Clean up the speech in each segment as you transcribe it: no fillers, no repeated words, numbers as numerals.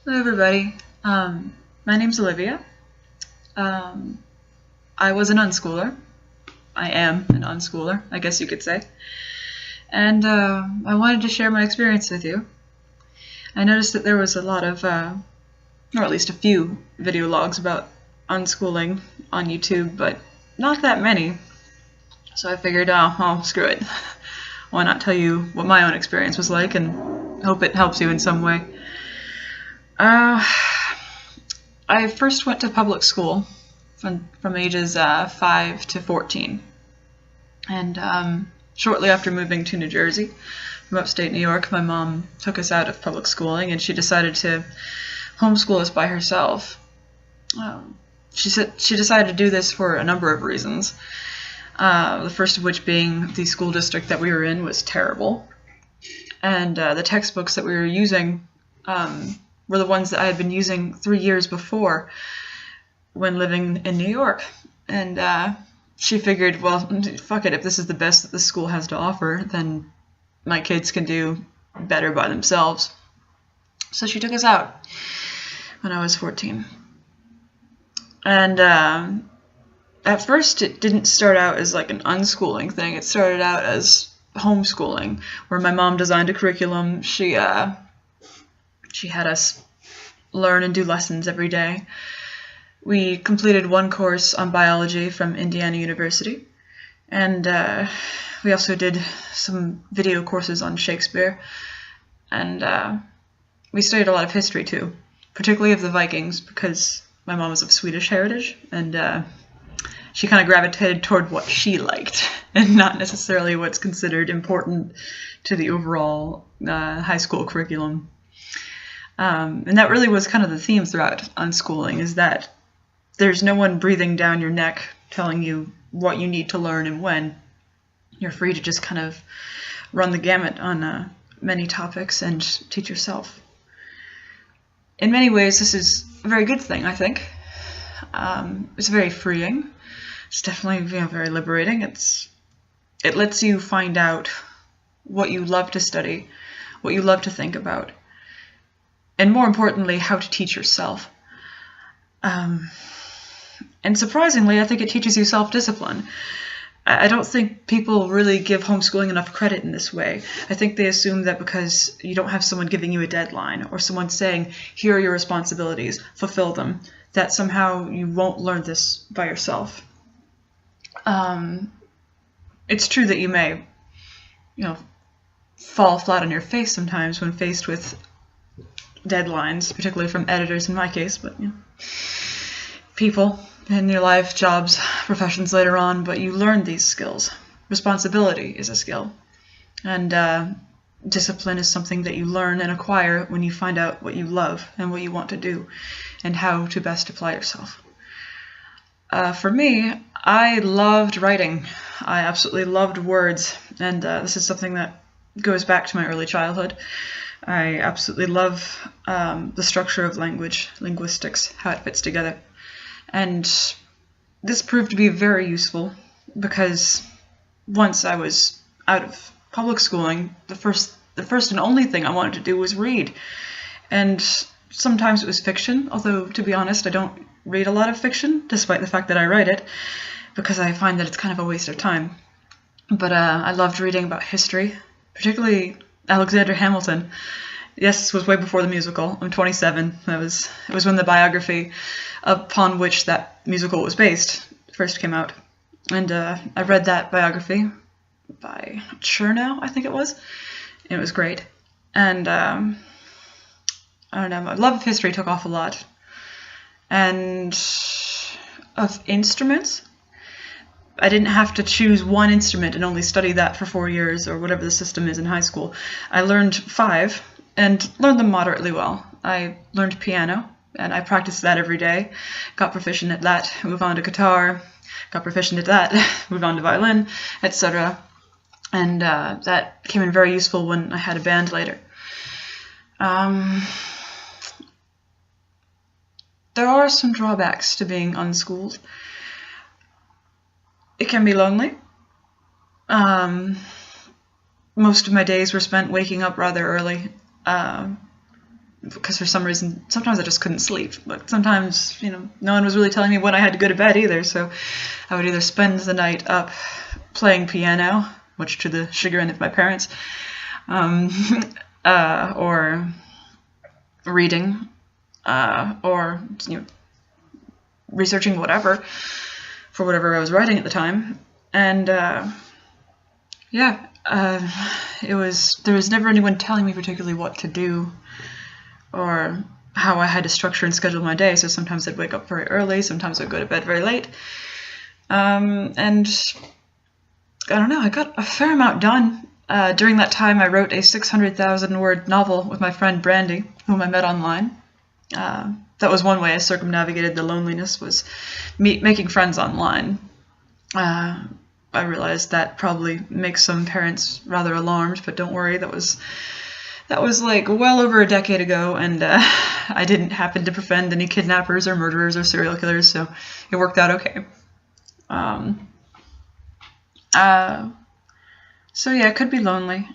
Hello, everybody. My name's Olivia. Um, I was an unschooler. I am an unschooler, I guess you could say. And I wanted to share my experience with you. I noticed that there was a lot of, or at least a few video logs about unschooling on YouTube, but not that many. So I figured, oh, screw it. Why not tell you what my own experience was like and hope it helps you in some way. I first went to public school from ages 5 to 14. And shortly after moving to New Jersey from upstate New York, my mom took us out of public schooling and she decided to homeschool us by herself. She said she decided to do this for a number of reasons. The first of which being the school district that we were in was terrible. And the textbooks that we were using were the ones that I had been using 3 years before when living in New York. And she figured, well, fuck it, if this is the best that the school has to offer, then my kids can do better by themselves. So she took us out when I was 14. And at first it didn't start out as like an unschooling thing. It started out as homeschooling, where my mom designed a curriculum. She had us learn and do lessons every day. We completed one course on biology from Indiana University, and we also did some video courses on Shakespeare, and we studied a lot of history too, particularly of the Vikings, because my mom was of Swedish heritage, and she kind of gravitated toward what she liked, and not necessarily what's considered important to the overall high school curriculum. And that really was kind of the theme throughout unschooling, is that there's no one breathing down your neck telling you what you need to learn and when. You're free to just kind of run the gamut on many topics and teach yourself. In many ways, this is a very good thing, I think. It's very freeing. It's definitely very liberating. It lets you find out what you love to study, what you love to think about, and more importantly, how to teach yourself. And surprisingly, I think it teaches you self-discipline. I don't think people really give homeschooling enough credit in this way. I think they assume that because you don't have someone giving you a deadline or someone saying, here are your responsibilities, fulfill them, that somehow you won't learn this by yourself. It's true that you may, fall flat on your face sometimes when faced with deadlines, particularly from editors in my case, but people in your life, jobs, professions later on, but you learn these skills. Responsibility is a skill, and discipline is something that you learn and acquire when you find out what you love and what you want to do and how to best apply yourself. For me, I loved writing. I absolutely loved words, and this is something that goes back to my early childhood. I absolutely love the structure of language, linguistics, how it fits together. And this proved to be very useful because once I was out of public schooling, the first and only thing I wanted to do was read. And sometimes it was fiction, although to be honest, I don't read a lot of fiction, despite the fact that I write it, because I find that it's kind of a waste of time. But I loved reading about history, particularly Alexander Hamilton. Yes, this was way before the musical. I'm 27. It was when the biography upon which that musical was based first came out. And I read that biography by Chernow, I think it was. It was great. And I don't know, my love of history took off a lot. And of instruments, I didn't have to choose one instrument and only study that for 4 years or whatever the system is in high school. I learned 5 and learned them moderately well. I learned piano and I practiced that every day. Got proficient at that, moved on to guitar, got proficient at that, moved on to violin, etc. And that came in very useful when I had a band later. There are some drawbacks to being unschooled. It can be lonely. Most of my days were spent waking up rather early. because for some reason, sometimes I just couldn't sleep. But sometimes, no one was really telling me when I had to go to bed either, so I would either spend the night up playing piano, much to the chagrin of my parents, or reading, or researching whatever for whatever I was writing at the time. And there was never anyone telling me particularly what to do or how I had to structure and schedule my day. So sometimes I'd wake up very early, sometimes I'd go to bed very late. And I don't know, I got a fair amount done. During that time, I wrote a 600,000-word novel with my friend Brandy, whom I met online. That was one way I circumnavigated the loneliness, was making friends online. I realized that probably makes some parents rather alarmed, but don't worry, that was like well over a decade ago, and I didn't happen to befriend any kidnappers or murderers or serial killers, so it worked out okay. So yeah, it could be lonely,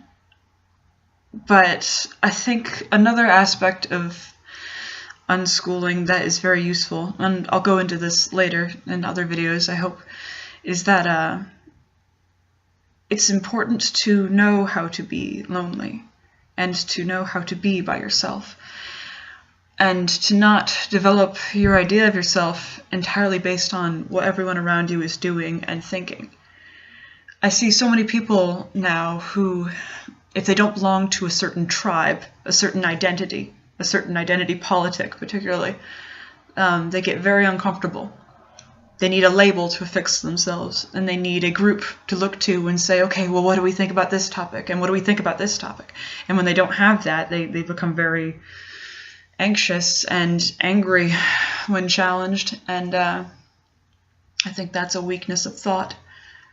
but I think another aspect of unschooling that is very useful, and I'll go into this later in other videos, I hope, is that it's important to know how to be lonely and to know how to be by yourself, and to not develop your idea of yourself entirely based on what everyone around you is doing and thinking. I see so many people now who, if they don't belong to a certain tribe, a certain identity politic particularly, they get very uncomfortable. They need a label to affix themselves, and they need a group to look to and say, okay, well, what do we think about this topic? And what do we think about this topic? And when they don't have that, they become very anxious and angry when challenged, and I think that's a weakness of thought.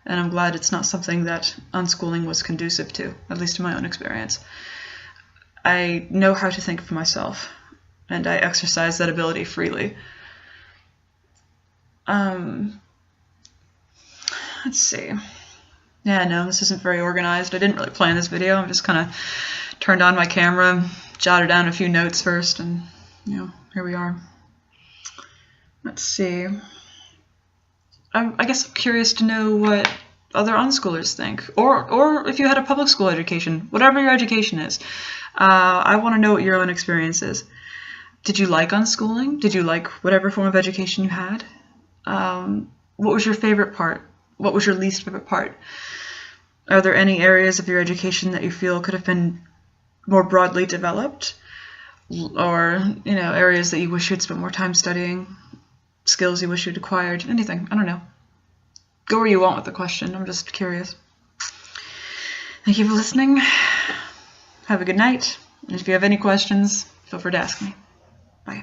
And I'm glad it's not something that unschooling was conducive to, at least in my own experience. I know how to think for myself, and I exercise that ability freely. Let's see. Yeah, no, this isn't very organized. I didn't really plan this video. I just kind of turned on my camera, jotted down a few notes first, and, here we are. Let's see. I guess I'm curious to know what other unschoolers think, or if you had a public school education, whatever your education is. I want to know what your own experience is. Did you like unschooling? Did you like whatever form of education you had? What was your favorite part? What was your least favorite part? Are there any areas of your education that you feel could have been more broadly developed? Or, areas that you wish you'd spent more time studying? Skills you wish you'd acquired? Anything. I don't know. Go where you want with the question. I'm just curious. Thank you for listening. Have a good night. And if you have any questions, feel free to ask me. Bye.